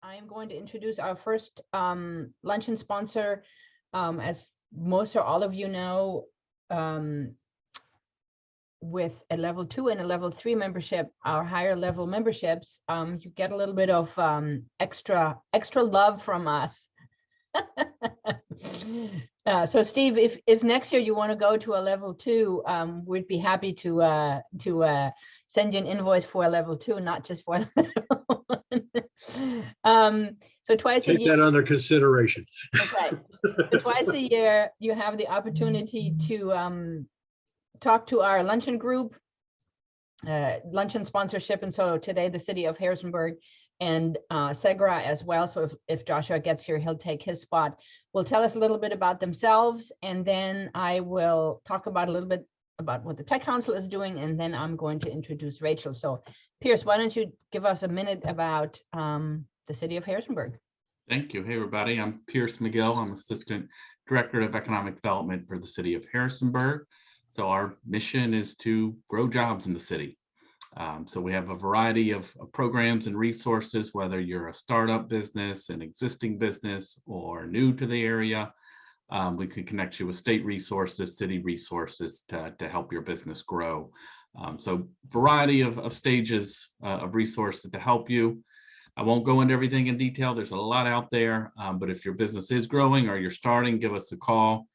I am going to introduce our first luncheon sponsor. As most or all of you know, with a level 2 and a level 3 membership, our higher level memberships, you get a little bit of extra love from us. So Steve, if next year you want to go to a level 2, we'd be happy to send you an invoice for a level 2, not just for a level 1. So twice a year. Take that under consideration. Okay. So twice a year, you have the opportunity to talk to our luncheon group, luncheon sponsorship, and so today the city of Harrisonburg and Segra as well. So if Joshua gets here, he'll take his spot. Will tell us a little bit about themselves, and then I will talk about a little bit about what the Tech Council is doing, and then I'm going to introduce Rachel. So Pierce, why don't you give us a minute about the city of Harrisonburg? Thank you. Hey, everybody. I'm Pierce McGill. I'm Assistant Director of Economic Development for the city of Harrisonburg. So our mission is to grow jobs in the city. So we have a variety of programs and resources, whether you're a startup business, an existing business, or new to the area. We can connect you with state resources, city resources to help your business grow. So variety of stages of resources to help you. I won't go into everything in detail. There's a lot out there, but if your business is growing or you're starting, give us a call.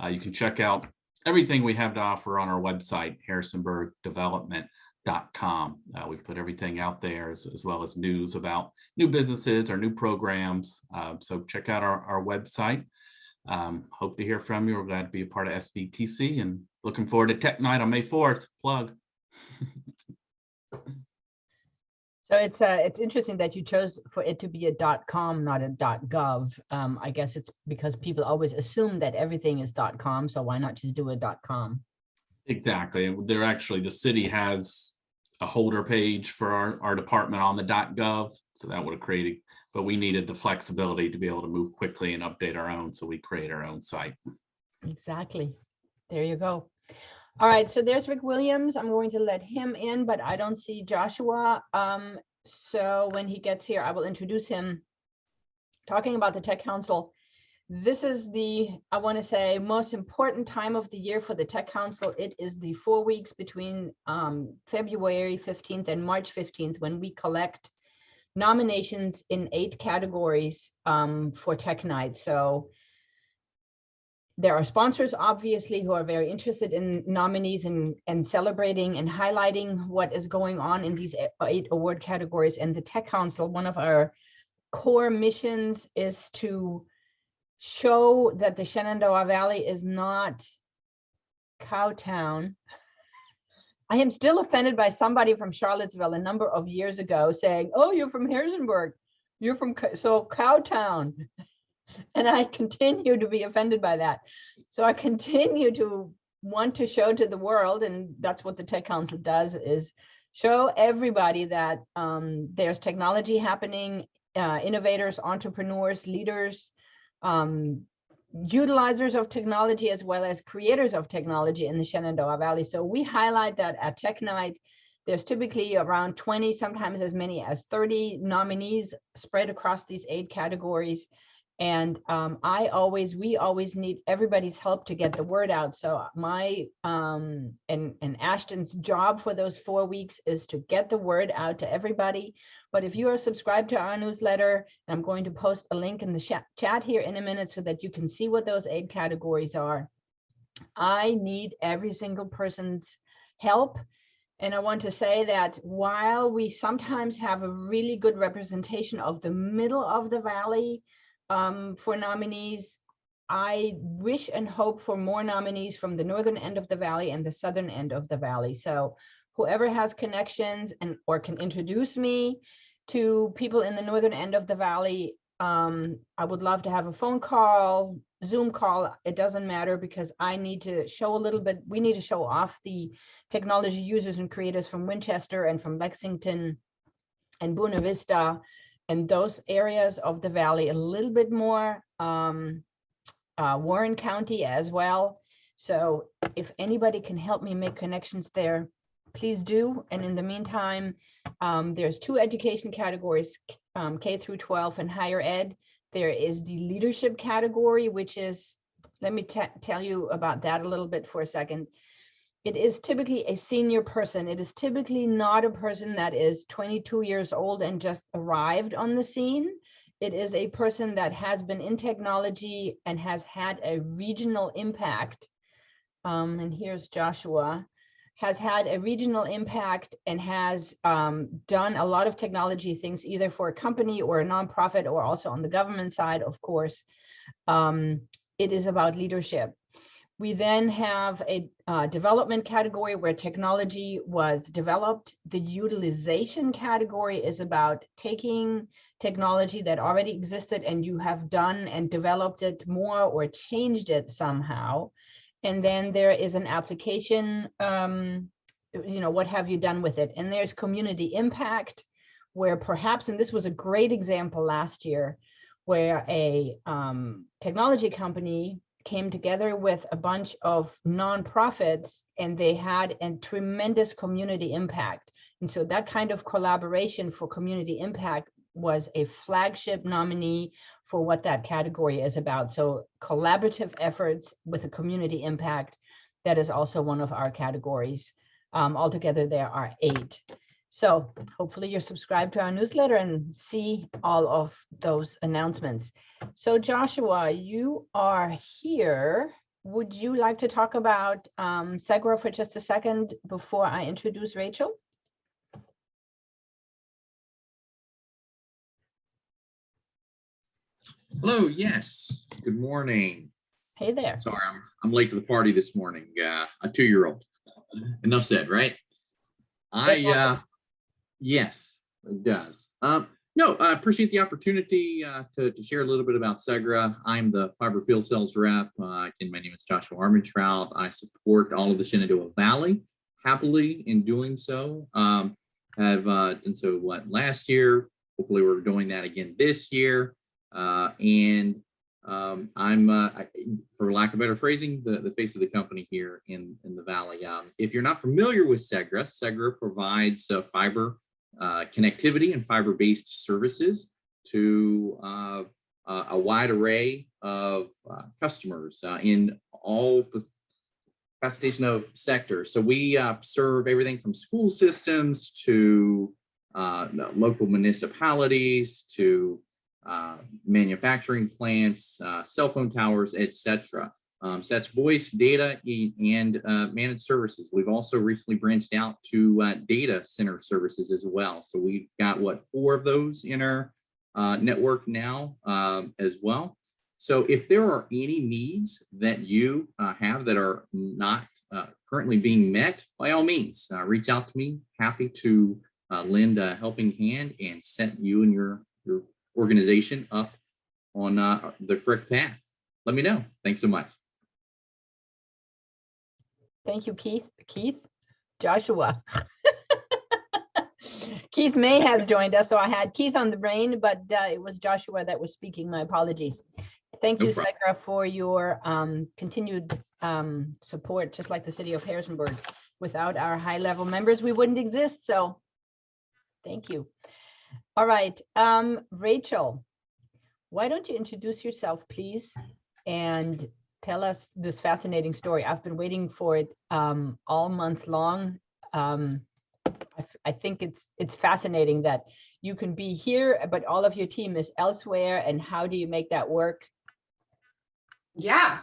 You can check out everything we have to offer on our website, harrisonburgdevelopment.com. We've put everything out there as well as news about new businesses or new programs. So check out our website. Hope to hear from you. We're glad to be a part of SVTC and looking forward to Tech Night on May 4th. Plug. So it's interesting that you chose for it to be a .com, not a .gov. I guess it's because people always assume that everything is .com, so why not just do a .com? Exactly. They're actually, the city has a holder page for our department on the .gov, so that would have created, but we needed the flexibility to be able to move quickly and update our own, so we create our own site. Exactly. There you go. All right, so there's Rick Williams. I'm going to let him in, but I don't see Joshua. So when he gets here, I will introduce him. Talking about the Tech Council, this is the, I want to say, most important time of the year for the Tech Council. It is the 4 weeks between February 15th and March 15th when we collect nominations in 8 categories for Tech Night. So there are sponsors, obviously, who are very interested in nominees and celebrating and highlighting what is going on in these 8 award categories. And the Tech Council, one of our core missions is to show that the Shenandoah Valley is not Cowtown. I am still offended by somebody from Charlottesville a number of years ago saying, oh, you're from Harrisonburg. You're from Cowtown. And I continue to be offended by that. So I continue to want to show to the world, and that's what the Tech Council does, is show everybody that there's technology happening, innovators, entrepreneurs, leaders, utilizers of technology, as well as creators of technology in the Shenandoah Valley. So we highlight that at Tech Night. There's typically around 20, sometimes as many as 30 nominees spread across these 8 categories. And we always need everybody's help to get the word out. So my and Ashton's job for those 4 weeks is to get the word out to everybody. But if you are subscribed to our newsletter, I'm going to post a link in the chat here in a minute so that you can see what those 8 categories are. I need every single person's help. And I want to say that while we sometimes have a really good representation of the middle of the valley, for nominees, I wish and hope for more nominees from the northern end of the valley and the southern end of the valley. So whoever has connections or can introduce me to people in the northern end of the valley, I would love to have a phone call, Zoom call. It doesn't matter, because I need to show a little bit. We need to show off the technology users and creators from Winchester and from Lexington and Buena Vista and those areas of the valley a little bit more, Warren County as well. So if anybody can help me make connections there, please do. And in the meantime, there's 2 education categories, K through 12 and higher ed. There is the leadership category, which is, let me tell you about that a little bit for a second. It is typically a senior person. It is typically not a person that is 22 years old and just arrived on the scene. It is a person that has been in technology and has had a regional impact. And here's Joshua, has had a regional impact and has done a lot of technology things, either for a company or a nonprofit, or also on the government side, of course. It is about leadership. We then have a development category where technology was developed. The utilization category is about taking technology that already existed and you have done and developed it more or changed it somehow. And then there is an application, what have you done with it? And there's community impact, where perhaps, and this was a great example last year, where a technology company came together with a bunch of nonprofits and they had a tremendous community impact. And so that kind of collaboration for community impact was a flagship nominee for what that category is about. So collaborative efforts with a community impact, that is also one of our categories. Altogether, there are 8. So hopefully you're subscribed to our newsletter and see all of those announcements. So Joshua, you are here. Would you like to talk about SEGRA for just a second before I introduce Rachel? Hello, yes. Good morning. Hey there. Sorry, I'm late to the party this morning. A 2-year-old. Enough said, right? Yes, it does. No, I appreciate the opportunity to share a little bit about SEGRA. I'm the fiber field sales rep. Again, my name is Joshua Harnish. I support all of the Shenandoah Valley happily in doing so. And so last year, hopefully we're doing that again this year. I'm, for lack of better phrasing, the face of the company here in the Valley. If you're not familiar with SEGRA, SEGRA provides fiber connectivity and fiber-based services to a wide array of customers in all facetation of sectors. So we serve everything from school systems to local municipalities to manufacturing plants, cell phone towers, etc. So that's voice, data, and managed services. We've also recently branched out to data center services as well. So we've got 4 of those in our network now as well. So if there are any needs that you have that are not currently being met, by all means, reach out to me. Happy to lend a helping hand and set you and your organization up on the correct path. Let me know. Thanks so much. Thank you, Keith. Joshua. Keith may have joined us, so I had Keith on the brain, but it was Joshua that was speaking. My apologies. Thank you, SEGRA, for your continued support, just like the city of Harrisonburg. Without our high-level members, we wouldn't exist, so thank you. All right, Rachel, why don't you introduce yourself, please, and tell us this fascinating story. I've been waiting for it all month long. I think it's fascinating that you can be here, but all of your team is elsewhere. And how do you make that work? Yeah.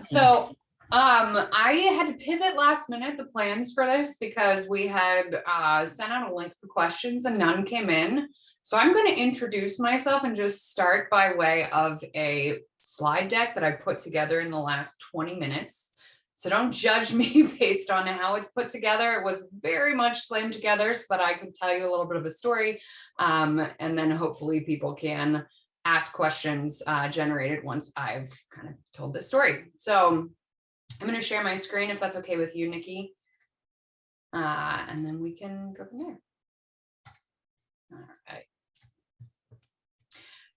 So I had to pivot last minute the plans for this because we had sent out a link for questions and none came in. So I'm going to introduce myself and just start by way of a slide deck that I put together in the last 20 minutes. So don't judge me based on how it's put together. It was very much slammed together so that I could tell you a little bit of a story. And then hopefully people can ask questions generated once I've kind of told this story. So I'm going to share my screen if that's okay with you, Nikki. And then we can go from there. All right.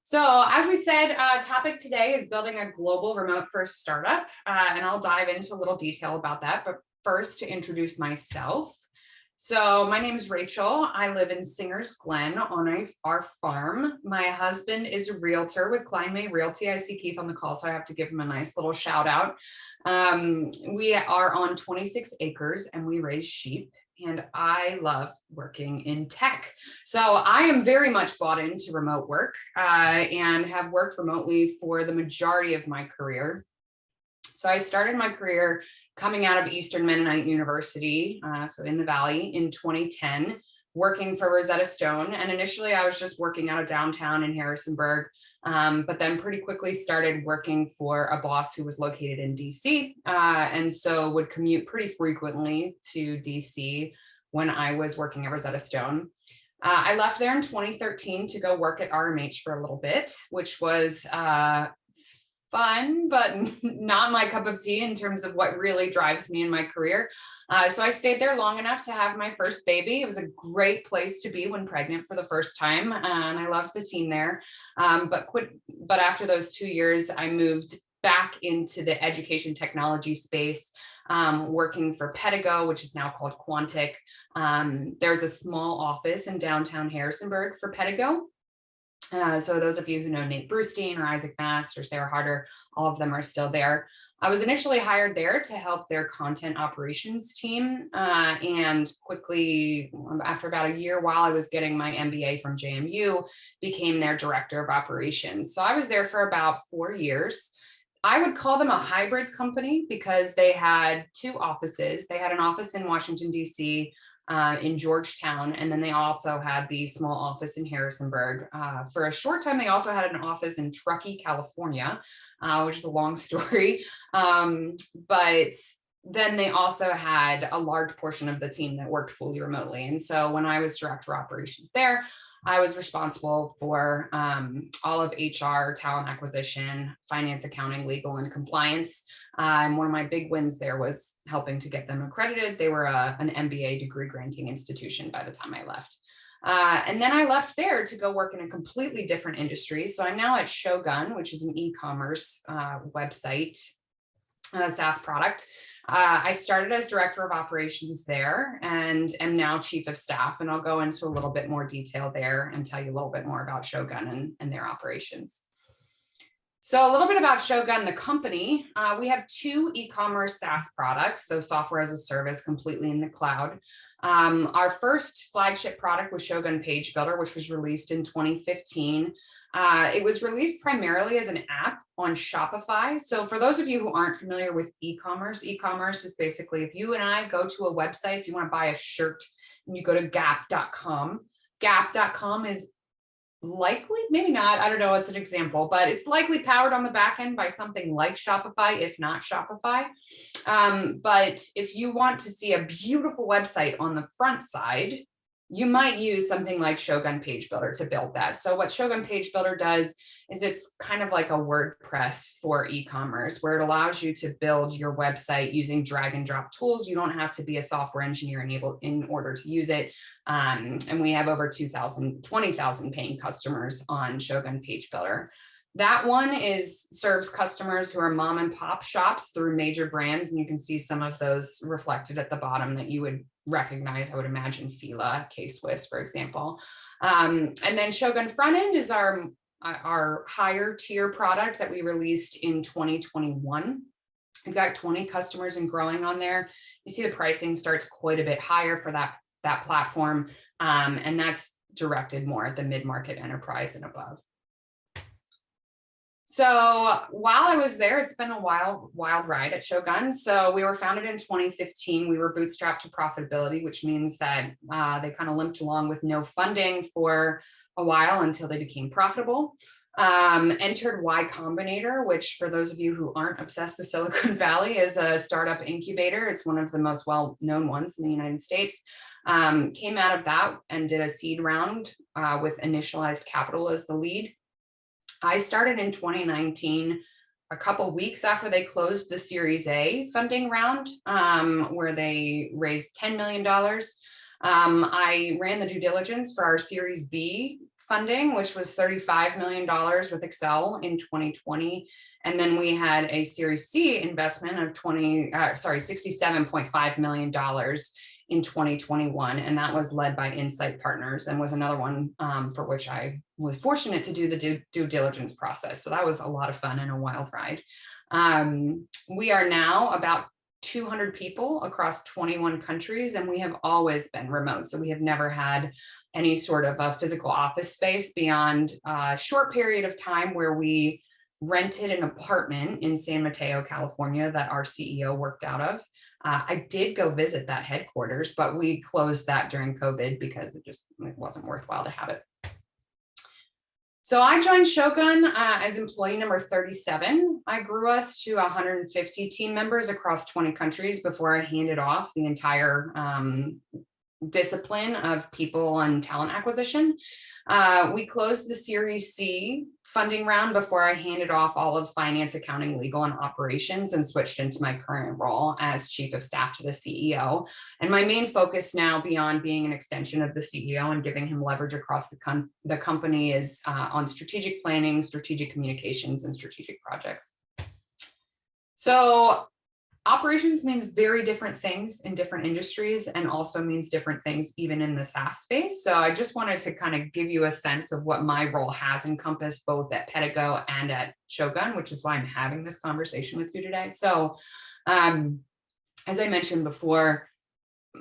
So as we said, topic today is building a global remote first startup. And I'll dive into a little detail about that. But first, to introduce myself. So my name is Rachel. I live in Singers Glen on our farm. My husband is a realtor with Klein May Realty. I see Keith on the call, so I have to give him a nice little shout out. We are on 26 acres and we raise sheep, and I love working in tech. So I am very much bought into remote work and have worked remotely for the majority of my career. So I started my career coming out of Eastern Mennonite University, so in the Valley, in 2010, working for Rosetta Stone. And initially I was just working out of downtown in Harrisonburg, but then pretty quickly started working for a boss who was located in DC, and so would commute pretty frequently to DC when I was working at Rosetta Stone. I left there in 2013 to go work at RMH for a little bit, which was fun, but not my cup of tea in terms of what really drives me in my career. So I stayed there long enough to have my first baby. It was a great place to be when pregnant for the first time, and I loved the team there. But after those 2 years, I moved back into the education technology space, working for Pedigo, which is now called Quantic. There's a small office in downtown Harrisonburg for Pedigo. So those of you who know Nate Brustein or Isaac Mast or Sarah Harder, all of them are still there. I was initially hired there to help their content operations team, and quickly, after about a year, while I was getting my MBA from JMU, became their director of operations. So I was there for about 4 years. I would call them a hybrid company because they had 2 offices. They had an office in Washington, DC, in Georgetown, and then they also had the small office in Harrisonburg. For a short time, they also had an office in Truckee, California, which is a long story. But then they also had a large portion of the team that worked fully remotely. And so when I was director of operations there, I was responsible for all of HR, talent acquisition, finance, accounting, legal, and compliance. And one of my big wins there was helping to get them accredited. They were an MBA degree granting institution by the time I left. And then I left there to go work in a completely different industry. So I'm now at Shogun, which is an e-commerce website, SaaS product. I started as director of operations there and am now chief of staff. And I'll go into a little bit more detail there and tell you a little bit more about Shogun and their operations. So a little bit about Shogun, the company. We have 2 e-commerce SaaS products, so software as a service, completely in the cloud. Our first flagship product was Shogun Page Builder, which was released in 2015. It was released primarily as an app on Shopify. So for those of you who aren't familiar with e-commerce is basically if you and I go to a website, if you want to buy a shirt and you go to gap.com, gap.com is likely, maybe not, I don't know, it's an example, but it's likely powered on the back end by something like Shopify, if not Shopify. But if you want to see a beautiful website on the front side, you might use something like Shogun Page Builder to build that. So what Shogun Page Builder does is it's kind of like a WordPress for e-commerce, where it allows you to build your website using drag and drop tools. You don't have to be a software engineer in order to use it. And we have over 20,000 paying customers on Shogun Page Builder. That one serves customers who are mom and pop shops through major brands. And you can see some of those reflected at the bottom that you would recognize. I would imagine Fila, K-Swiss, for example. And then Shogun Frontend is our higher tier product that we released in 2021. We've got 20 customers and growing on there. You see the pricing starts quite a bit higher for that platform. And that's directed more at the mid-market enterprise and above. So while I was there, it's been a wild ride at Shogun. So we were founded in 2015. We were bootstrapped to profitability, which means that they kind of limped along with no funding for a while until they became profitable. Entered Y Combinator, which for those of you who aren't obsessed with Silicon Valley is a startup incubator. It's one of the most well-known ones in the United States. Came out of that and did a seed round with initialized capital as the lead. I started in 2019, a couple weeks after they closed the Series A funding round, where they raised $10 million. I ran the due diligence for our Series B funding, which was $35 million with Excel in 2020. And then we had a Series C investment of $67.5 million in 2021, and that was led by Insight Partners and was another one for which I was fortunate to do the due diligence process. So that was a lot of fun and a wild ride. We are now about 200 people across 21 countries, and we have always been remote. So we have never had any sort of a physical office space beyond a short period of time where we rented an apartment in San Mateo, California, that our CEO worked out of. I did go visit that headquarters, but we closed that during COVID because it wasn't worthwhile to have it. So I joined Shogun as employee number 37. I grew us to 150 team members across 20 countries before I handed off the entire discipline of people and talent acquisition. We closed the Series C funding round before I handed off all of finance, accounting, legal, and operations and switched into my current role as chief of staff to the CEO. And my main focus now, beyond being an extension of the CEO and giving him leverage across the company, is on strategic planning, strategic communications, and strategic projects. So operations means very different things in different industries, and also means different things even in the SaaS space. So I just wanted to kind of give you a sense of what my role has encompassed both at Pedigo and at Shogun, which is why I'm having this conversation with you today. So as I mentioned before,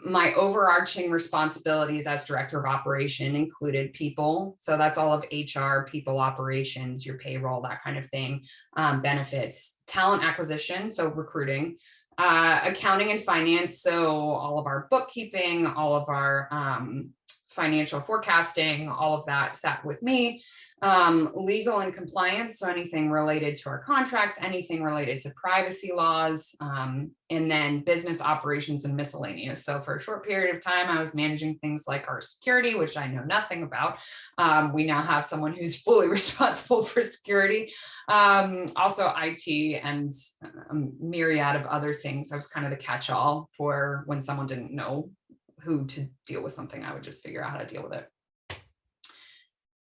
my overarching responsibilities as director of operation included people. So that's all of HR, people operations, your payroll, that kind of thing, benefits, talent acquisition, so recruiting, accounting and finance. So all of our bookkeeping, all of our financial forecasting, all of that sat with me. Legal and compliance, so anything related to our contracts, anything related to privacy laws, and then business operations and miscellaneous. So for a short period of time, I was managing things like our security, which I know nothing about. We now have someone who's fully responsible for security. Also IT and a myriad of other things. I was kind of the catch-all for when someone didn't know who to deal with something, I would just figure out how to deal with it.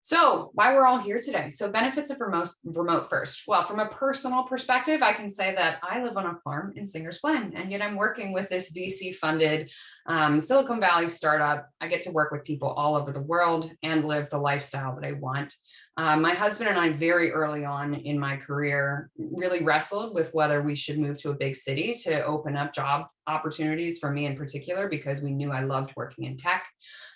So why we're all here today. So benefits of remote first. Well, from a personal perspective, I can say that I live on a farm in Singer's Glen, and yet I'm working with this VC funded Silicon Valley startup. I get to work with people all over the world and live the lifestyle that I want. My husband and I, very early on in my career, really wrestled with whether we should move to a big city to open up job opportunities for me in particular, because we knew I loved working in tech.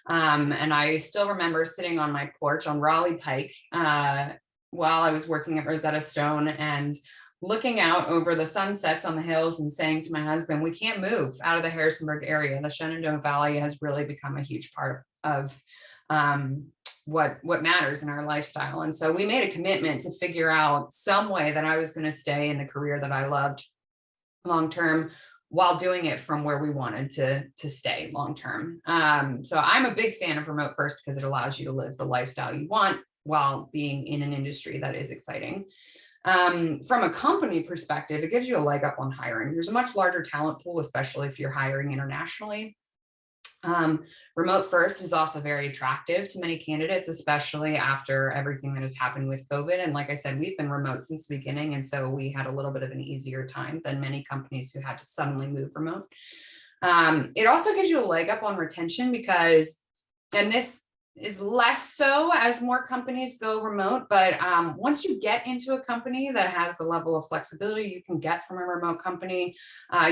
And I still remember sitting on my porch on Raleigh Pike while I was working at Rosetta Stone and looking out over the sunsets on the hills and saying to my husband, we can't move out of the Harrisonburg area. The Shenandoah Valley has really become a huge part of what matters in our lifestyle. And so we made a commitment to figure out some way that I was going to stay in the career that I loved long-term, while doing it from where we wanted to stay long-term. So I'm a big fan of remote first because it allows you to live the lifestyle you want while being in an industry that is exciting. From a company perspective, it gives you a leg up on hiring. There's a much larger talent pool, especially if you're hiring internationally. Remote first is also very attractive to many candidates, especially after everything that has happened with COVID. And like I said, we've been remote since the beginning. And so we had a little bit of an easier time than many companies who had to suddenly move remote. It also gives you a leg up on retention because, and this is less so as more companies go remote, but once you get into a company that has the level of flexibility you can get from a remote company,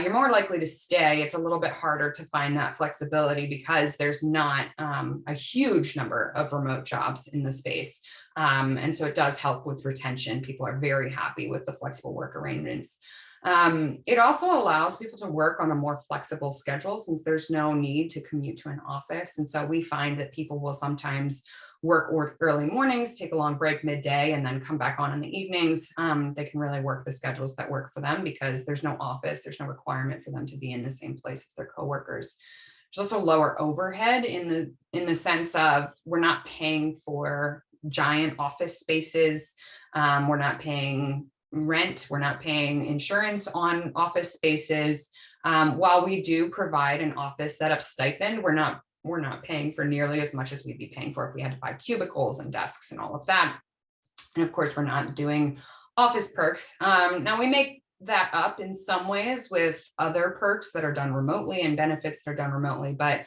you're more likely to stay. It's a little bit harder to find that flexibility because there's not a huge number of remote jobs in the space. And so it does help with retention. People are very happy with the flexible work arrangements. It also allows people to work on a more flexible schedule since there's no need to commute to an office. And so we find that people will sometimes work early mornings, take a long break midday, and then come back on in the evenings. They can really work the schedules that work for them because there's no office, there's no requirement for them to be in the same place as their coworkers. There's also lower overhead in the sense of we're not paying for giant office spaces. We're not paying rent, we're not paying insurance on office spaces. While we do provide an office setup stipend, we're not paying for nearly as much as we'd be paying for if we had to buy cubicles and desks and all of that. And of course, we're not doing office perks. Now we make that up in some ways with other perks that are done remotely and benefits that are done remotely, but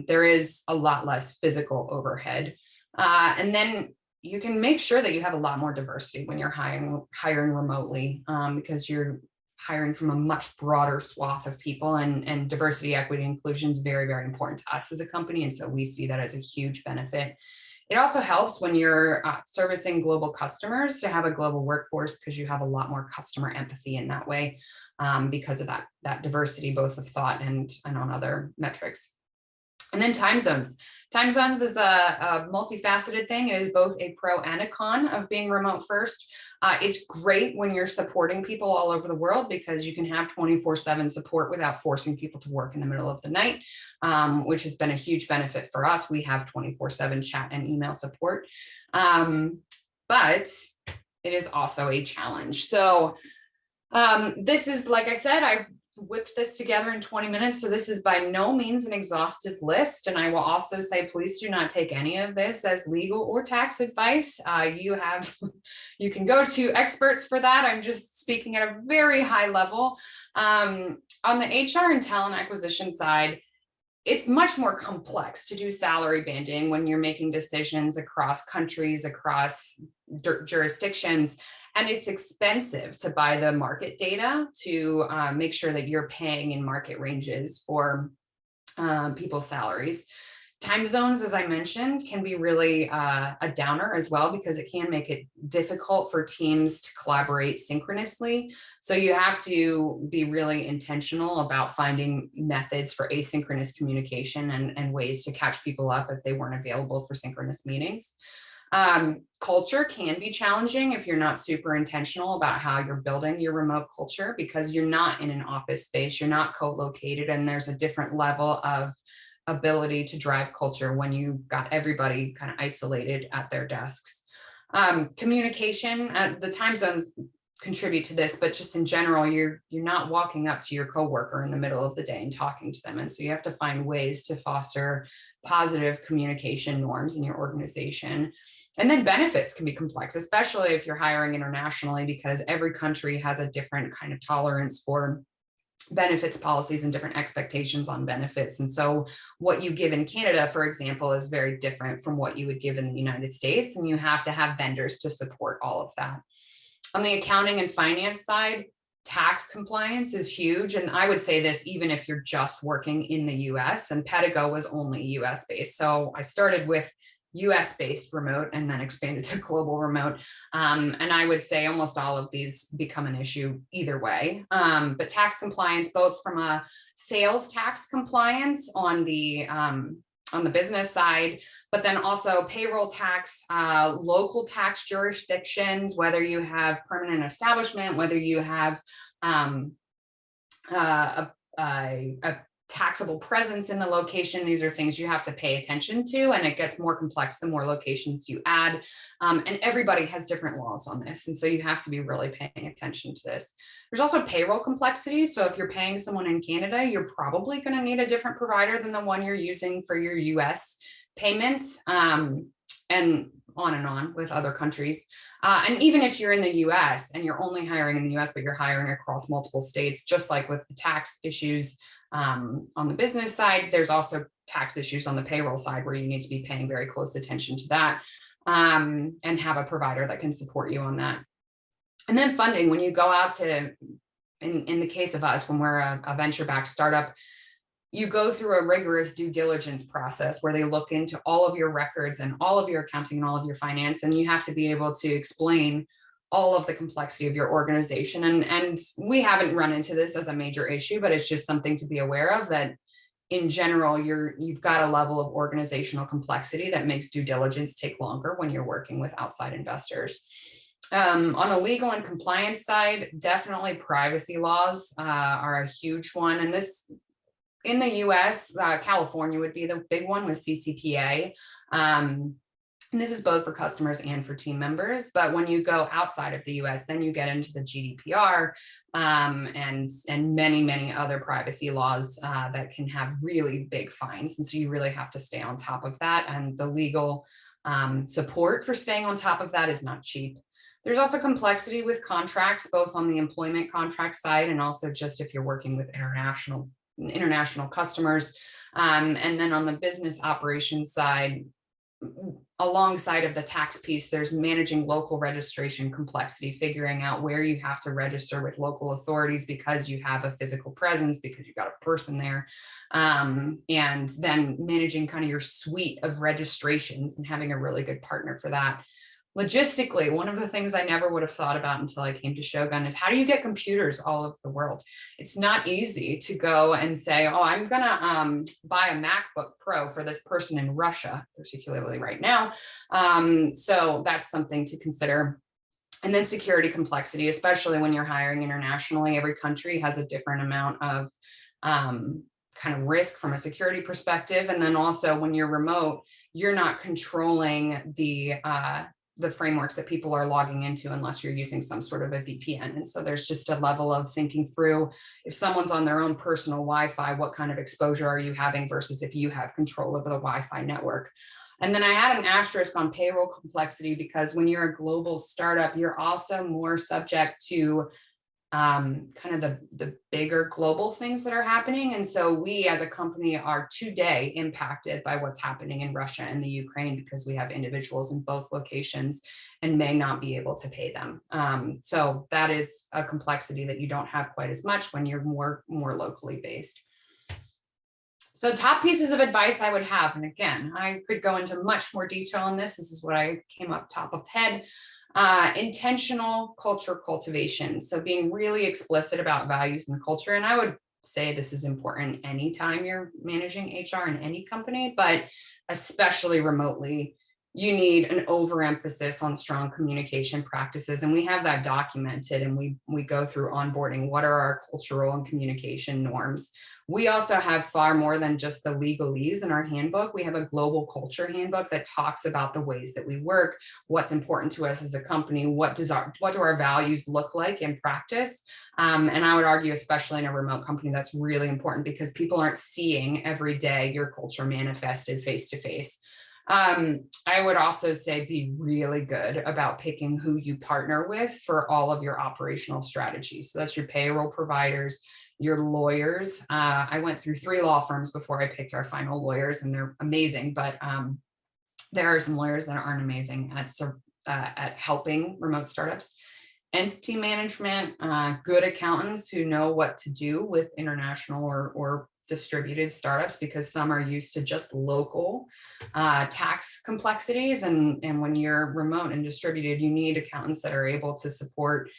there is a lot less physical overhead. And then you can make sure that you have a lot more diversity when you're hiring remotely, because you're hiring from a much broader swath of people, and diversity, equity, inclusion is very, very important to us as a company. And so we see that as a huge benefit. It also helps when you're servicing global customers to have a global workforce, because you have a lot more customer empathy in that way, because of that diversity, both of thought and on other metrics. And then time zones. Time zones is a multifaceted thing. It is both a pro and a con of being remote first. It's great when you're supporting people all over the world, because you can have 24/7 support without forcing people to work in the middle of the night, which has been a huge benefit for us. We have 24/7 chat and email support, but it is also a challenge. So this is, like I said, I whipped this together in 20 minutes. So this is by no means an exhaustive list. And I will also say, please do not take any of this as legal or tax advice. You can go to experts for that. I'm just speaking at a very high level. On the HR and talent acquisition side, it's much more complex to do salary banding when you're making decisions across countries, across jurisdictions. And it's expensive to buy the market data to make sure that you're paying in market ranges for people's salaries. Time zones, as I mentioned, can be really a downer as well, because it can make it difficult for teams to collaborate synchronously. So you have to be really intentional about finding methods for asynchronous communication and ways to catch people up if they weren't available for synchronous meetings. Culture can be challenging if you're not super intentional about how you're building your remote culture, because you're not in an office space, you're not co-located, and there's a different level of ability to drive culture when you've got everybody kind of isolated at their desks. Communication, the time zones contribute to this, but just in general, you're not walking up to your coworker in the middle of the day and talking to them. And so you have to find ways to foster positive communication norms in your organization. And then benefits can be complex, especially if you're hiring internationally, because every country has a different kind of tolerance for benefits policies and different expectations on benefits. And so what you give in Canada, for example, is very different from what you would give in the United States. And you have to have vendors to support all of that. On the accounting and finance side, tax compliance is huge. And I would say this even if you're just working in the US, and Pedigo was only US based. So I started with US based remote and then expanded to global remote. And I would say almost all of these become an issue either way. But tax compliance, both from a sales tax compliance on the business side, but then also payroll tax, local tax jurisdictions, whether you have permanent establishment, whether you have a taxable presence in the location. These are things you have to pay attention to, and it gets more complex the more locations you add. And everybody has different laws on this. And so you have to be really paying attention to this. There's also payroll complexity. So if you're paying someone in Canada, you're probably going to need a different provider than the one you're using for your US payments, and on with other countries. And even if you're in the US and you're only hiring in the US, but you're hiring across multiple states, just like with the tax issues on the business side, there's also tax issues on the payroll side where you need to be paying very close attention to that, and have a provider that can support you on that. And then funding, when you go out to, in the case of us, when we're a venture-backed startup, you go through a rigorous due diligence process where they look into all of your records and all of your accounting and all of your finance, and you have to be able to explain all of the complexity of your organization. And we haven't run into this as a major issue, but it's just something to be aware of, that in general, you've got a level of organizational complexity that makes due diligence take longer when you're working with outside investors. On the legal and compliance side, definitely privacy laws are a huge one. And this, in the US, California would be the big one with CCPA. And this is both for customers and for team members. But when you go outside of the US, then you get into the GDPR and many, many other privacy laws that can have really big fines. And so you really have to stay on top of that. And the legal support for staying on top of that is not cheap. There's also complexity with contracts, both on the employment contract side and also just if you're working with international customers. And then on the business operations side, alongside of the tax piece, there's managing local registration complexity, figuring out where you have to register with local authorities because you have a physical presence, because you've got a person there. And then managing kind of your suite of registrations and having a really good partner for that. Logistically, one of the things I never would have thought about until I came to Shogun is how do you get computers all over the world? It's not easy to go and say, oh, I'm gonna buy a MacBook Pro for this person in Russia, particularly right now. So that's something to consider. And then security complexity, especially when you're hiring internationally. Every country has a different amount of kind of risk from a security perspective. And then also when you're remote, you're not controlling the frameworks that people are logging into unless you're using some sort of a VPN. And so there's just a level of thinking through, if someone's on their own personal Wi-Fi, what kind of exposure are you having versus if you have control over the Wi-Fi network. And then I had an asterisk on payroll complexity because when you're a global startup, you're also more subject to kind of the bigger global things that are happening. And so we as a company are today impacted by what's happening in Russia and the Ukraine because we have individuals in both locations and may not be able to pay them. So that is a complexity that you don't have quite as much when you're more locally based. So top pieces of advice I would have, and again, I could go into much more detail on this. This is what I came up top of head. Intentional culture cultivation. So being really explicit about values and culture. And I would say this is important anytime you're managing HR in any company, but especially remotely, you need an overemphasis on strong communication practices. And we have that documented and we go through onboarding. What are our cultural and communication norms? We also have far more than just the legalese in our handbook. We have a global culture handbook that talks about the ways that we work, what's important to us as a company, what do our values look like in practice. And I would argue, especially in a remote company, that's really important because people aren't seeing every day your culture manifested face to face. I would also say be really good about picking who you partner with for all of your operational strategies. So that's your payroll providers, your lawyers. I went through 3 law firms before I picked our final lawyers, and they're amazing, but there are some lawyers that aren't amazing at helping remote startups. Entity management, good accountants who know what to do with international or distributed startups, because some are used to just local tax complexities. And when you're remote and distributed, you need accountants that are able to support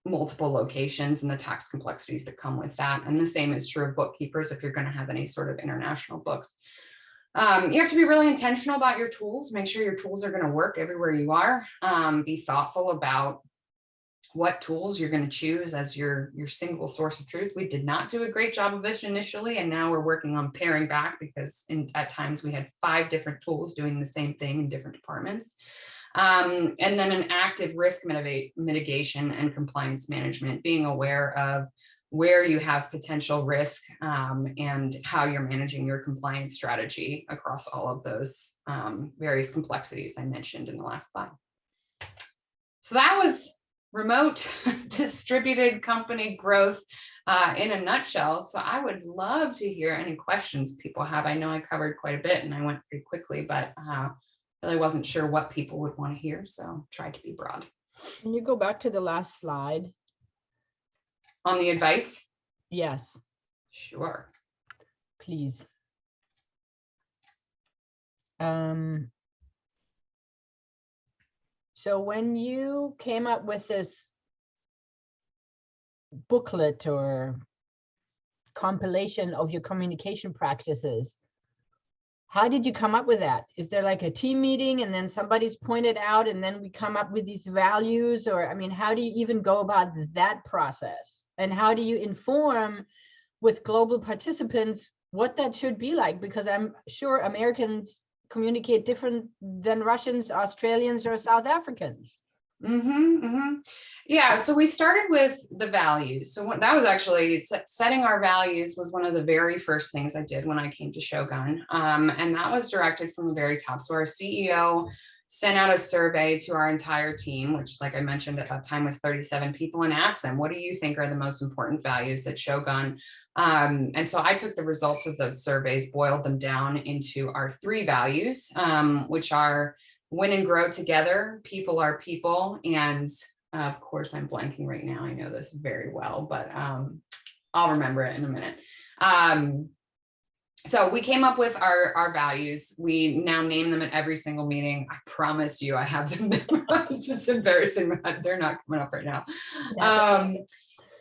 multiple locations and the tax complexities that come with that. And the same is true of bookkeepers if you're going to have any sort of international books. You have to be really intentional about your tools. Make sure your tools are going to work everywhere you are. Be thoughtful about what tools you're going to choose as your single source of truth. We did not do a great job of this initially, and now we're working on paring back because at times we had 5 different tools doing the same thing in different departments. And then an active risk mitigation and compliance management, being aware of where you have potential risk and how you're managing your compliance strategy across all of those various complexities I mentioned in the last slide. So that was remote distributed company growth in a nutshell. So I would love to hear any questions people have. I know I covered quite a bit and I went pretty quickly, but really wasn't sure what people would want to hear. So tried to be broad. Can you go back to the last slide? On the advice? Yes. Sure. Please. So when you came up with this booklet or compilation of your communication practices, how did you come up with that? Is there like a team meeting and then somebody's pointed out and then we come up with these values? Or, I mean, how do you even go about that process? And how do you inform with global participants what that should be like? Because I'm sure Americans communicate different than Russians, Australians, or South Africans. Yeah, so we started with the values. So that was actually setting our values was one of the very first things I did when I came to Shogun. And that was directed from the very top. So our CEO sent out a survey to our entire team, which, like I mentioned, at that time was 37 people, and asked them, what do you think are the most important values at Shogun? And so I took the results of those surveys, boiled them down into our 3 values, which are win and grow together, people are people, and of course, I'm blanking right now. I know this very well, but I'll remember it in a minute. So we came up with our values. We now name them at every single meeting. I promise you, I have them memorized. It's embarrassing that they're not coming up right now.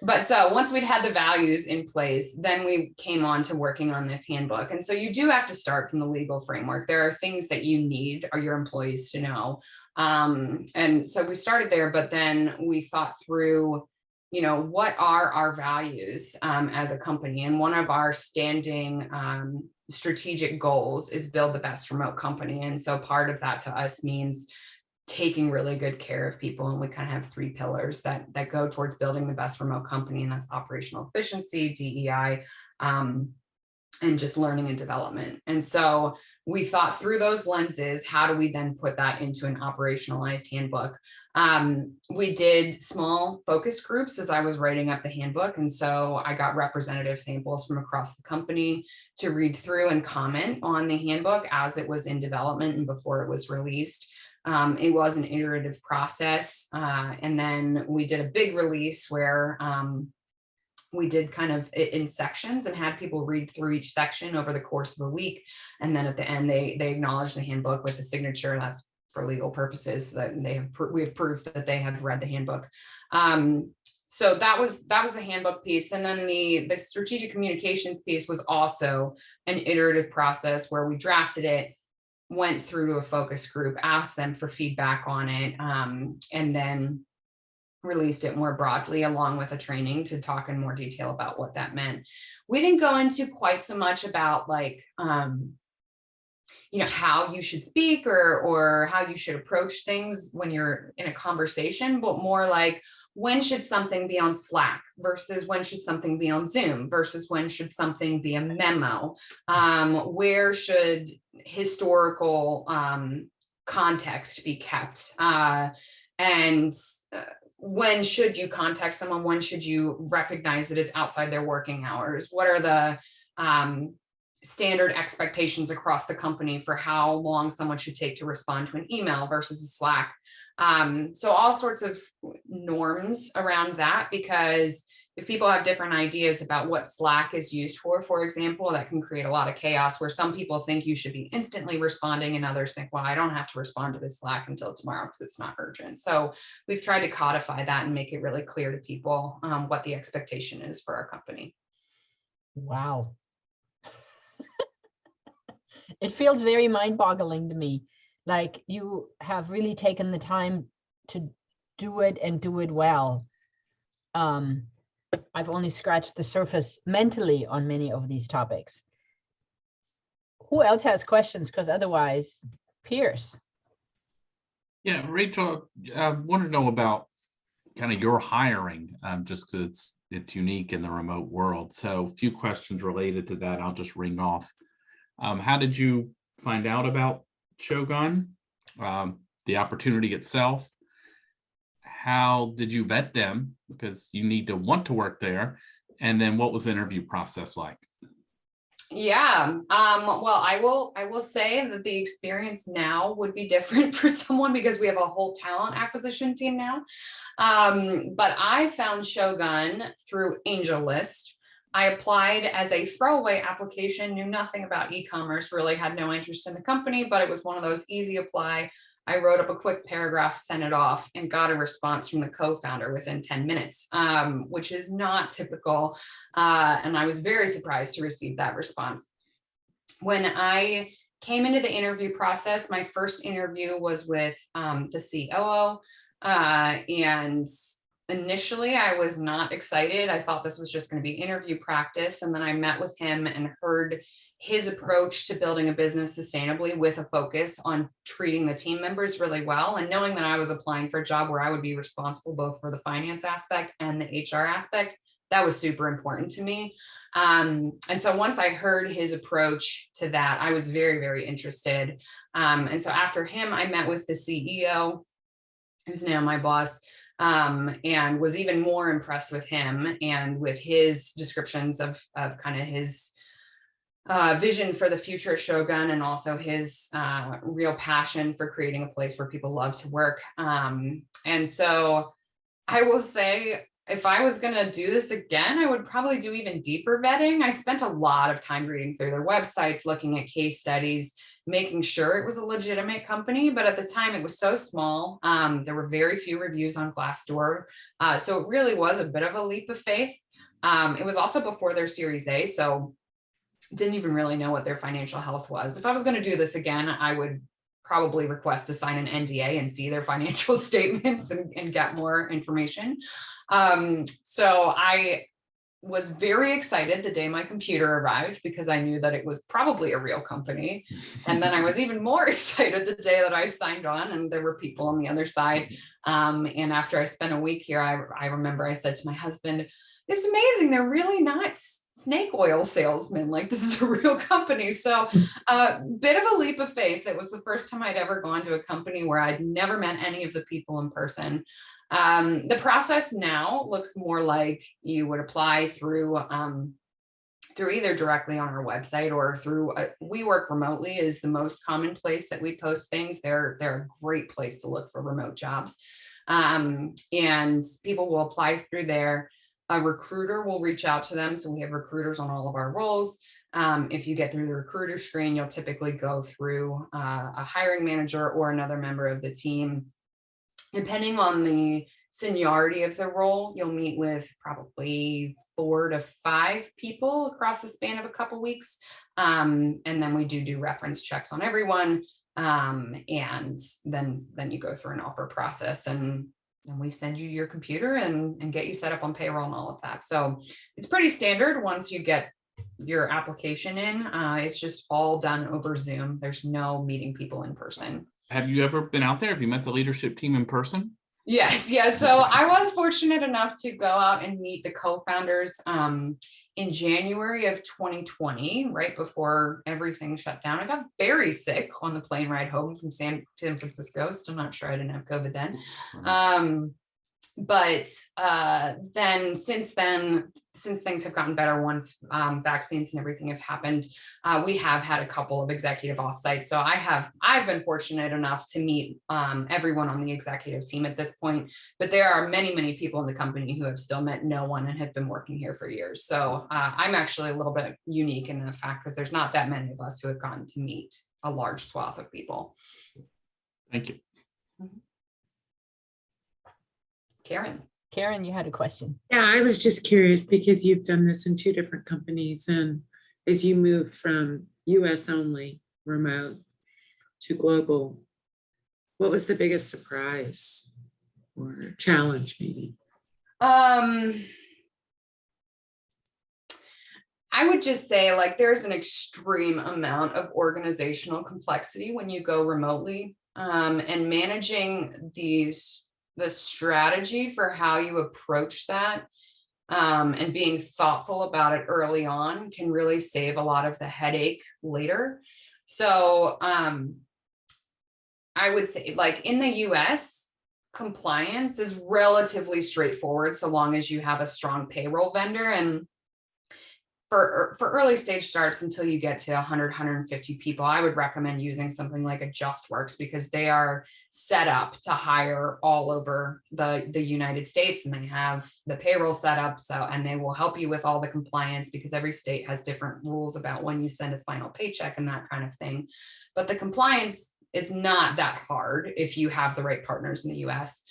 But so once we'd had the values in place, then we came on to working on this handbook. And so you do have to start from the legal framework. There are things that you need or your employees to know. And so we started there, but then we thought through, what are our values as a company? And one of our standing strategic goals is build the best remote company. And so part of that to us means taking really good care of people. And we kind of have 3 pillars that go towards building the best remote company. And that's operational efficiency, DEI, and just learning and development. And so we thought through those lenses, how do we then put that into an operationalized handbook? We did small focus groups as I was writing up the handbook. And so I got representative samples from across the company to read through and comment on the handbook as it was in development and before it was released. It was an iterative process. And then we did a big release where we did kind of in sections and had people read through each section over the course of a week. And then at the end, they acknowledged the handbook with a signature. That's for legal purposes, that we have proof that they have read the handbook. So that was the handbook piece. And then the strategic communications piece was also an iterative process where we drafted it, went through to a focus group, asked them for feedback on it, and then released it more broadly along with a training to talk in more detail about what that meant. We didn't go into quite so much about like, how you should speak or how you should approach things when you're in a conversation, but more like, when should something be on Slack versus when should something be on Zoom versus when should something be a memo? Where should historical context be kept? And when should you contact someone? When should you recognize that it's outside their working hours? What are the standard expectations across the company for how long someone should take to respond to an email versus a Slack? So all sorts of norms around that, because if people have different ideas about what Slack is used for example, that can create a lot of chaos where some people think you should be instantly responding and others think, well, I don't have to respond to this Slack until tomorrow because it's not urgent. So we've tried to codify that and make it really clear to people what the expectation is for our company. Wow. It feels very mind-boggling to me. Like you have really taken the time to do it and do it well. I've only scratched the surface mentally on many of these topics. Who else has questions? Because otherwise, Pierce. Yeah, Rachel, I want to know about kind of your hiring, just because it's unique in the remote world. So a few questions related to that. I'll just ring off. How did you find out about Shogun, the opportunity itself? How did you vet them? Because you need to want to work there. And then what was the interview process like? Yeah. Well, I will say that the experience now would be different for someone because we have a whole talent acquisition team now. But I found Shogun through AngelList. I applied as a throwaway application, knew nothing about e-commerce, really had no interest in the company, but it was one of those easy apply. I wrote up a quick paragraph, sent it off, and got a response from the co-founder within 10 minutes, which is not typical. And I was very surprised to receive that response. When I came into the interview process, my first interview was with the COO, and initially I was not excited. I thought this was just going to be interview practice. And then I met with him and heard his approach to building a business sustainably with a focus on treating the team members really well. And knowing that I was applying for a job where I would be responsible both for the finance aspect and the HR aspect, that was super important to me. And so once I heard his approach to that, I was very, very interested. And so after him, I met with the CEO, who's now my boss, and was even more impressed with him and with his descriptions of kind of his vision for the future at Shogun, and also his real passion for creating a place where people love to work. And so I will say, if I was going to do this again, I would probably do even deeper vetting. I spent a lot of time reading through their websites, looking at case studies, making sure it was a legitimate company. But at the time, it was so small. There were very few reviews on Glassdoor. So it really was a bit of a leap of faith. It was also before their Series A, so didn't even really know what their financial health was. If I was going to do this again, I would probably request to sign an NDA and see their financial statements and get more information. So I was very excited the day my computer arrived, because I knew that it was probably a real company. And then I was even more excited the day that I signed on and there were people on the other side. And after I spent a week here, I remember I said to my husband, it's amazing. They're really not snake oil salesmen. Like, this is a real company. So a bit of a leap of faith. It was the first time I'd ever gone to a company where I'd never met any of the people in person. The process now looks more like you would apply through either directly on our website or through We Work Remotely is the most common place that we post things. They're a great place to look for remote jobs. And people will apply through there. A recruiter will reach out to them. So we have recruiters on all of our roles. If you get through the recruiter screen, you'll typically go through a hiring manager or another member of the team. Depending on the seniority of the role, you'll meet with probably 4 to 5 people across the span of a couple weeks. And then we do reference checks on everyone. And then you go through an offer process, and we send you your computer and get you set up on payroll and all of that. So it's pretty standard once you get your application in. It's just all done over Zoom. There's no meeting people in person. Have you ever been out there? Have you met the leadership team in person? Yes. Yeah. So I was fortunate enough to go out and meet the co-founders in January of 2020, right before everything shut down. I got very sick on the plane ride home from San Francisco. Still not sure I didn't have COVID then. But then since things have gotten better, once vaccines and everything have happened, we have had a couple of executive offsites. So I've been fortunate enough to meet everyone on the executive team at this point, but there are many, many people in the company who have still met no one and have been working here for years. So I'm actually a little bit unique in the fact because there's not that many of us who have gotten to meet a large swath of people. Thank you. Karen, you had a question. Yeah, I was just curious because you've done this in 2 different companies, and as you move from US only remote to global, what was the biggest surprise or challenge maybe? I would just say, like, there's an extreme amount of organizational complexity when you go remotely, and managing the strategy for how you approach that, and being thoughtful about it early on can really save a lot of the headache later. So I would say, like, in the US, compliance is relatively straightforward so long as you have a strong payroll vendor. And for early stage startups, until you get to 100, 150 people, I would recommend using something like a JustWorks, because they are set up to hire all over the United States, and they have the payroll set up. And they will help you with all the compliance, because every state has different rules about when you send a final paycheck and that kind of thing. But the compliance is not that hard if you have the right partners in the US.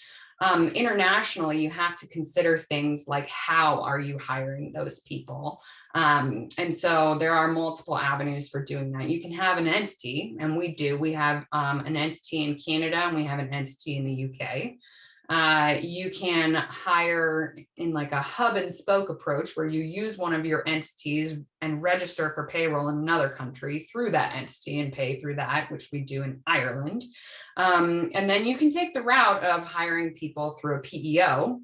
Internationally, you have to consider things like, how are you hiring those people? And so there are multiple avenues for doing that. You can have an entity, and we have an entity in Canada, and we have an entity in the UK. You can hire in like a hub and spoke approach, where you use one of your entities and register for payroll in another country through that entity and pay through that, which we do in Ireland. And then you can take the route of hiring people through a PEO,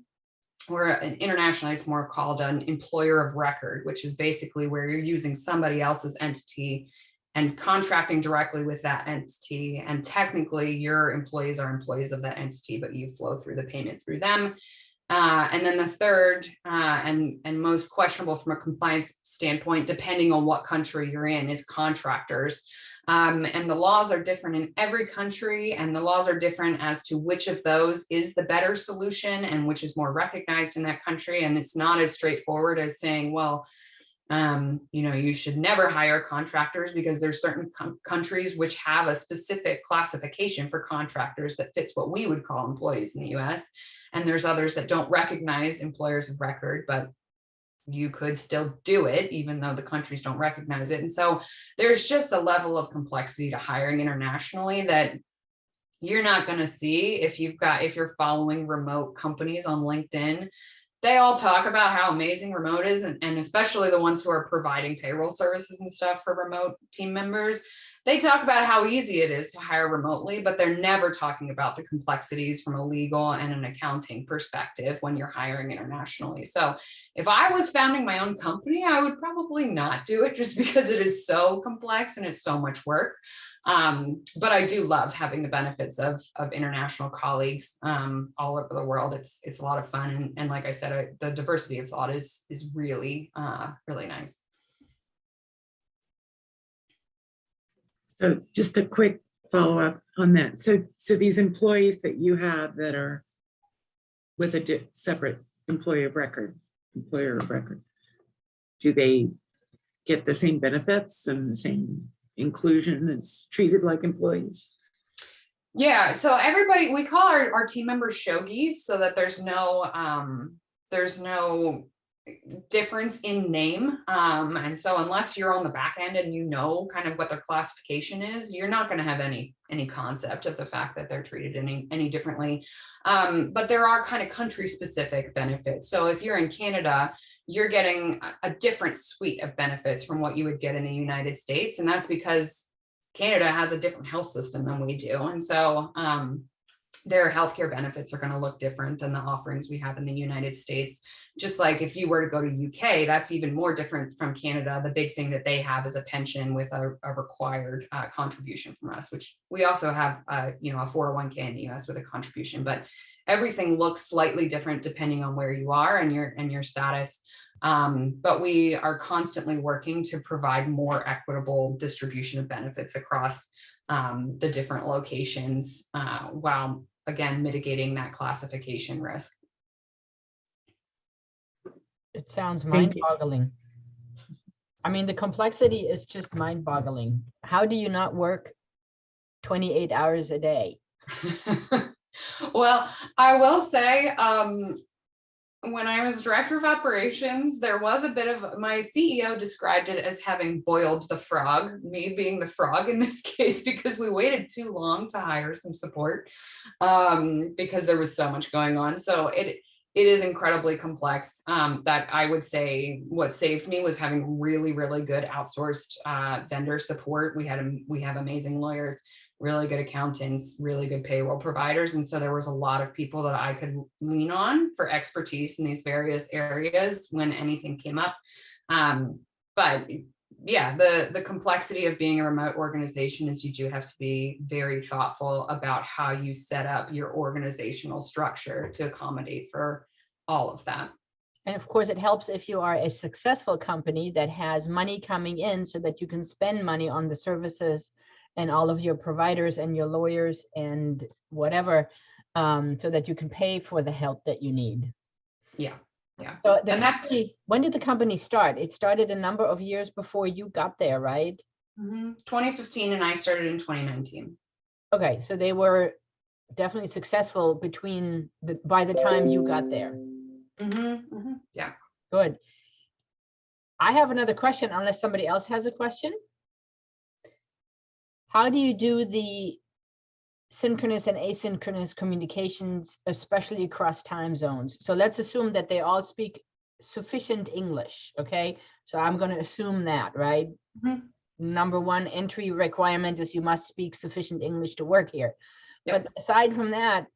or internationally it's more called an employer of record, which is basically where you're using somebody else's entity and contracting directly with that entity. And technically your employees are employees of that entity, but you flow through the payment through them. And then the third and most questionable from a compliance standpoint, depending on what country you're in, is contractors. And the laws are different in every country, and the laws are different as to which of those is the better solution and which is more recognized in that country. And it's not as straightforward as saying, well, you should never hire contractors, because there's certain countries which have a specific classification for contractors that fits what we would call employees in the US. And there's others that don't recognize employers of record, but you could still do it even though the countries don't recognize it. And so there's just a level of complexity to hiring internationally that you're not going to see if you're following remote companies on LinkedIn. They all talk about how amazing remote is, and especially the ones who are providing payroll services and stuff for remote team members. They talk about how easy it is to hire remotely, but they're never talking about the complexities from a legal and an accounting perspective when you're hiring internationally. So if I was founding my own company, I would probably not do it, just because it is so complex and it's so much work. But I do love having the benefits of international colleagues all over the world. It's a lot of fun. And like I said, the diversity of thought is really, really nice. So just a quick follow-up on that. So these employees that you have that are with a separate employer of record, do they get the same benefits and the same inclusion as treated like employees? Yeah, so everybody, we call our team members Shogis, so that there's no difference in name. And so unless you're on the back end and you know kind of what their classification is, you're not going to have any concept of the fact that they're treated any differently. But there are kind of country specific benefits. So if you're in Canada, you're getting a different suite of benefits from what you would get in the United States. And that's because Canada has a different health system than we do. And so their healthcare benefits are going to look different than the offerings we have in the United States. Just like if you were to go to UK, that's even more different from Canada. The big thing that they have is a pension with a required contribution from us, which we also have, a 401k in the US with a contribution, but everything looks slightly different depending on where you are and your status. But we are constantly working to provide more equitable distribution of benefits across the different locations, while again mitigating that classification risk. It sounds mind-boggling. I mean, the complexity is just mind-boggling. How do you not work 28 hours a day? Well, I will say, when I was director of operations, there was a bit of, my CEO described it as having boiled the frog, me being the frog in this case, because we waited too long to hire some support, because there was so much going on. So it is incredibly complex. That I would say what saved me was having really, really good outsourced vendor support. We have amazing lawyers, really good accountants, really good payroll providers. And so there was a lot of people that I could lean on for expertise in these various areas when anything came up. But yeah, the complexity of being a remote organization is you do have to be very thoughtful about how you set up your organizational structure to accommodate for all of that. And of course, it helps if you are a successful company that has money coming in so that you can spend money on the services and all of your providers and your lawyers and whatever, so that you can pay for the help that you need. Yeah. Yeah. So when did the company start? It started a number of years before you got there, right? 2015, and I started in 2019. Okay, so they were definitely successful by the time you got there. Yeah. Good. I have another question, unless somebody else has a question. How do you do the synchronous and asynchronous communications, especially across time zones? So let's assume that they all speak sufficient English, okay? So I'm going to assume that, right? Number one entry requirement is you must speak sufficient English to work here. Yep. But aside from that,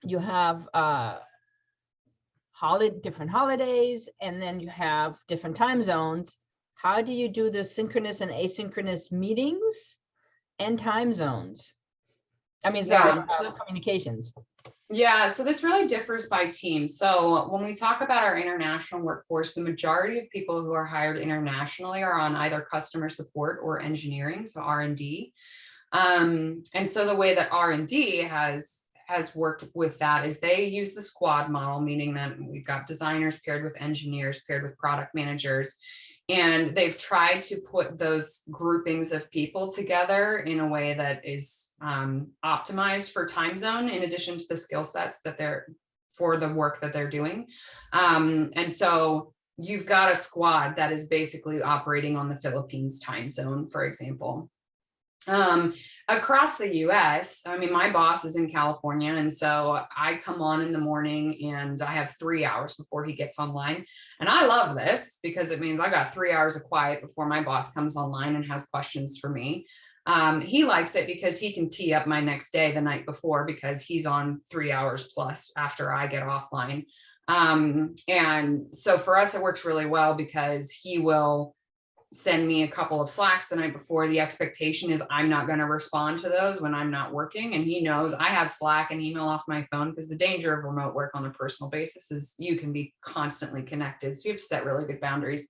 you have different holidays, and then you have different time zones. How do you do the synchronous and asynchronous meetings and time zones? I mean, sorry, communications. Yeah, so this really differs by team. So when we talk about our international workforce, the majority of people who are hired internationally are on either customer support or engineering, so R&D. And so the way that R&D has worked with that is they use the squad model, meaning that we've got designers paired with engineers, paired with product managers. And they've tried to put those groupings of people together in a way that is optimized for time zone, in addition to the skill sets that they're for the work that they're doing. And so you've got a squad that is basically operating on the Philippines time zone, for example. Across the US, I mean, my boss is in California, and so I come on in the morning and I have 3 hours before he gets online. And I love this because it means I got 3 hours of quiet before my boss comes online and has questions for me. He likes it because he can tee up my next day the night before because he's on 3 hours plus after I get offline. And so for us, it works really well because he will send me a couple of Slacks the night before. The expectation is I'm not going to respond to those when I'm not working. And he knows I have Slack and email off my phone, because the danger of remote work on a personal basis is you can be constantly connected. So you have to set really good boundaries.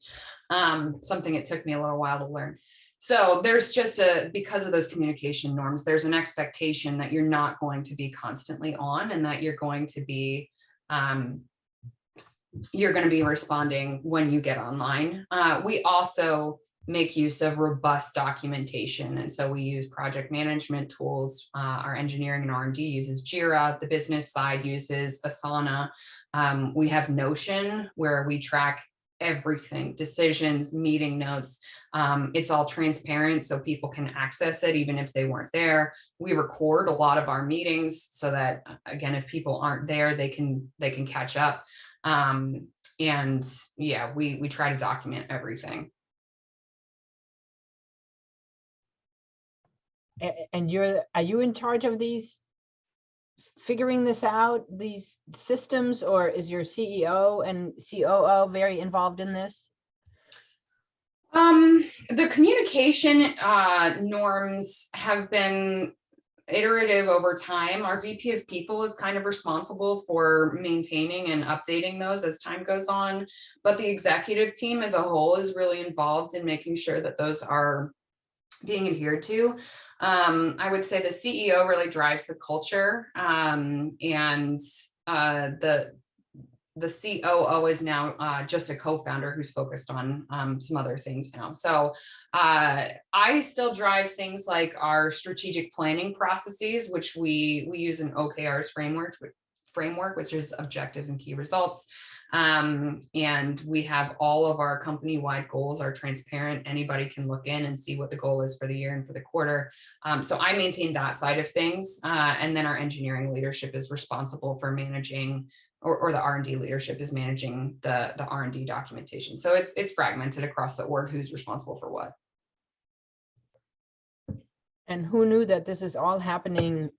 Something it took me a little while to learn. So there's just because of those communication norms, there's an expectation that you're not going to be constantly on, and that you're going to be responding when you get online. We also make use of robust documentation. And so we use project management tools. Our engineering and R&D uses Jira. The business side uses Asana. We have Notion, where we track everything, decisions, meeting notes. It's all transparent, so people can access it even if they weren't there. We record a lot of our meetings so that, again, if people aren't there, they can catch up. And yeah, we try to document everything. And are you in charge of figuring this out, these systems, or is your CEO and COO very involved in this? The communication norms have been iterative over time. Our VP of people is kind of responsible for maintaining and updating those as time goes on, but the executive team as a whole is really involved in making sure that those are being adhered to. I would say the CEO really drives the culture, and the COO is now just a co-founder who's focused on some other things now. So I still drive things like our strategic planning processes, which we use an OKRs framework, which is objectives and key results. And we have all of our company-wide goals are transparent. Anybody can look in and see what the goal is for the year and for the quarter. So I maintain that side of things. And then our engineering leadership is responsible for managing, or the R&D leadership is managing the R&D documentation. So it's fragmented across the org who's responsible for what. And who knew that this is all happening,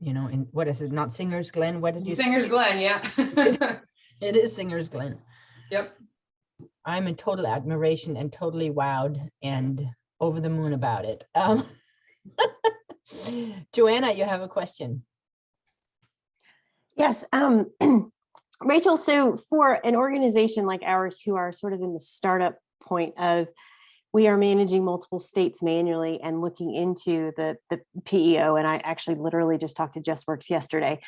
in, what is it, not Singer's Glen? What did you Singer's say? Glen, yeah. It is Singer's Glen. Yep. I'm in total admiration and totally wowed and over the moon about it. Joanna, you have a question. Yes, Rachel, so for an organization like ours who are sort of in the startup point of we are managing multiple states manually and looking into the PEO, and I actually literally just talked to JustWorks yesterday.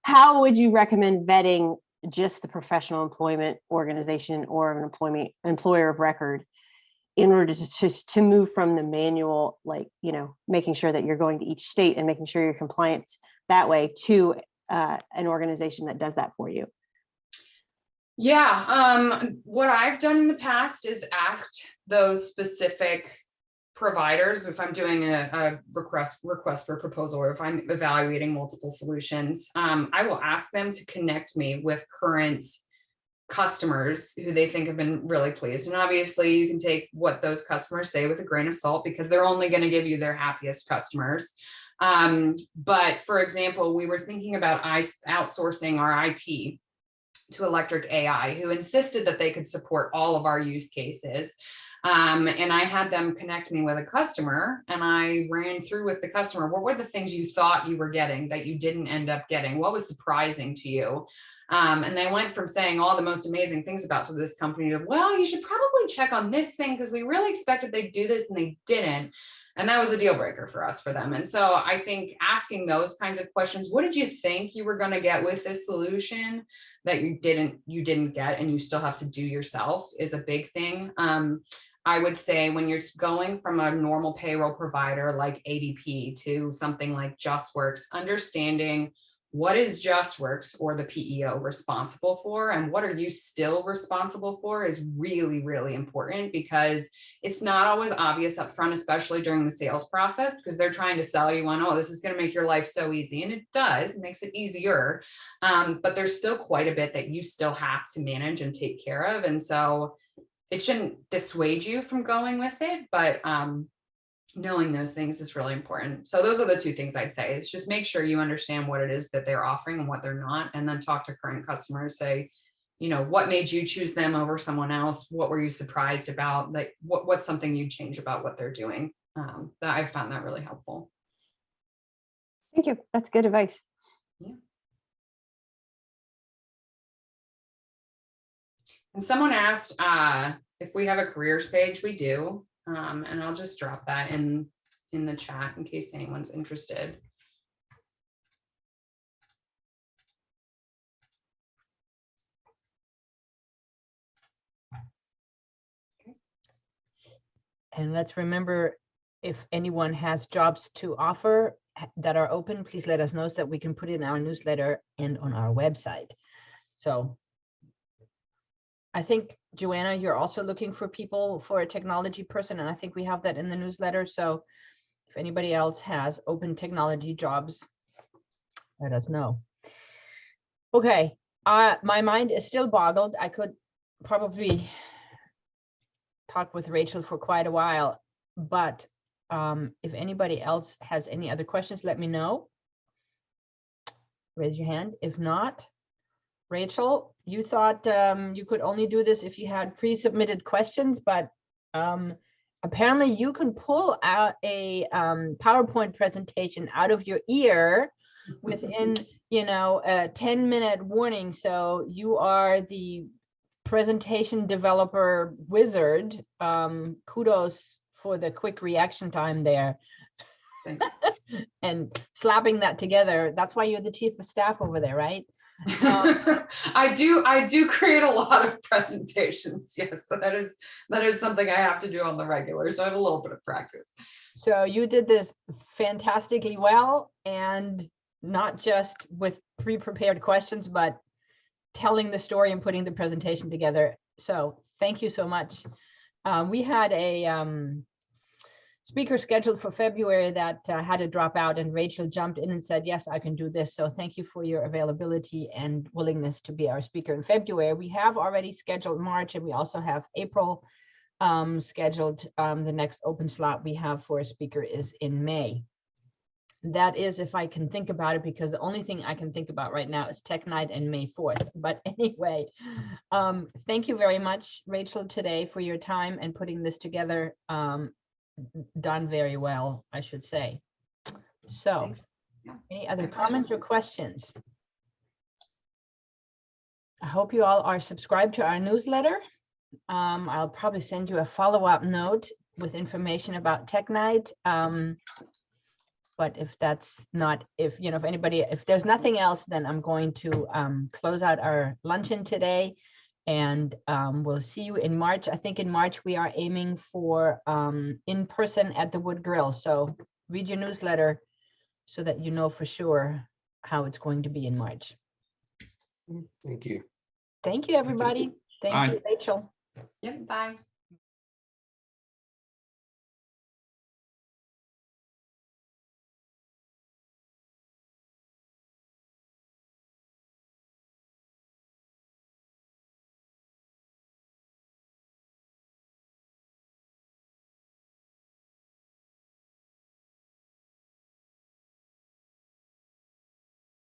How would you recommend vetting just the professional employment organization or an employer of record in order to move from the manual, like, making sure that you're going to each state and making sure you're compliant that way to an organization that does that for you? Yeah, what I've done in the past is asked those specific providers, if I'm doing a request for proposal, or if I'm evaluating multiple solutions, I will ask them to connect me with current customers who they think have been really pleased. And obviously you can take what those customers say with a grain of salt, because they're only going to give you their happiest customers. But for example, we were thinking about outsourcing our IT to Electric AI, who insisted that they could support all of our use cases. And I had them connect me with a customer, and I ran through with the customer, what were the things you thought you were getting that you didn't end up getting? What was surprising to you? And they went from saying all the most amazing things about this company to, well, you should probably check on this thing because we really expected they'd do this and they didn't. And that was a deal breaker for us, for them. And so I think asking those kinds of questions, what did you think you were going to get with this solution that you didn't get and you still have to do yourself, is a big thing. I would say when you're going from a normal payroll provider like ADP to something like JustWorks, understanding what is JustWorks or the PEO responsible for and what are you still responsible for is really, really important, because it's not always obvious up front, especially during the sales process, because they're trying to sell you on, oh, this is going to make your life so easy. And it does, it makes it easier. But there's still quite a bit that you still have to manage and take care of. And so it shouldn't dissuade you from going with it, but knowing those things is really important. So those are the two things I'd say. It's just make sure you understand what it is that they're offering and what they're not, and then talk to current customers, say, you know, what made you choose them over someone else? What were you surprised about? Like, what's something you'd change about what they're doing? That I've found that really helpful. Thank you. That's good advice. Yeah. And someone asked if we have a careers page. We do. And I'll just drop that in the chat in case anyone's interested. And let's remember, if anyone has jobs to offer that are open, please let us know so that we can put it in our newsletter and on our website. So I think, Joanna, you're also looking for people for a technology person, and I think we have that in the newsletter. So if anybody else has open technology jobs, let us know. Okay, my mind is still boggled. I could probably talk with Rachel for quite a while, but if anybody else has any other questions, let me know. Raise your hand. If not, Rachel, you thought you could only do this if you had pre-submitted questions, but apparently you can pull out a PowerPoint presentation out of your ear within, you know, a 10-minute warning. So you are the presentation developer wizard. Kudos for the quick reaction time there. Thanks. And slapping that together. That's why you're the chief of staff over there, right? I do create a lot of presentations. Yes, so that is something I have to do on the regular. So I have a little bit of practice. So you did this fantastically well, and not just with pre-prepared questions, but telling the story and putting the presentation together. So thank you so much. We had a speaker scheduled for February that had to drop out, and Rachel jumped in and said, yes, I can do this. So thank you for your availability and willingness to be our speaker in February. We have already scheduled March, and we also have April scheduled. The next open slot we have for a speaker is in May. That is, if I can think about it, because the only thing I can think about right now is Tech Night and May 4th. But anyway, thank you very much, Rachel, today for your time and putting this together. Done very well, I should say. So, any other comments or questions? I hope you all are subscribed to our newsletter. I'll probably send you a follow-up note with information about Tech Night. But if that's not, if there's nothing else, then I'm going to close out our luncheon today. And we'll see you in March. I think in March we are aiming for in person at the Wood Grill. So read your newsletter so that you know for sure how it's going to be in March. Thank you. Thank you, everybody. Thank you, Rachel. Yep, bye.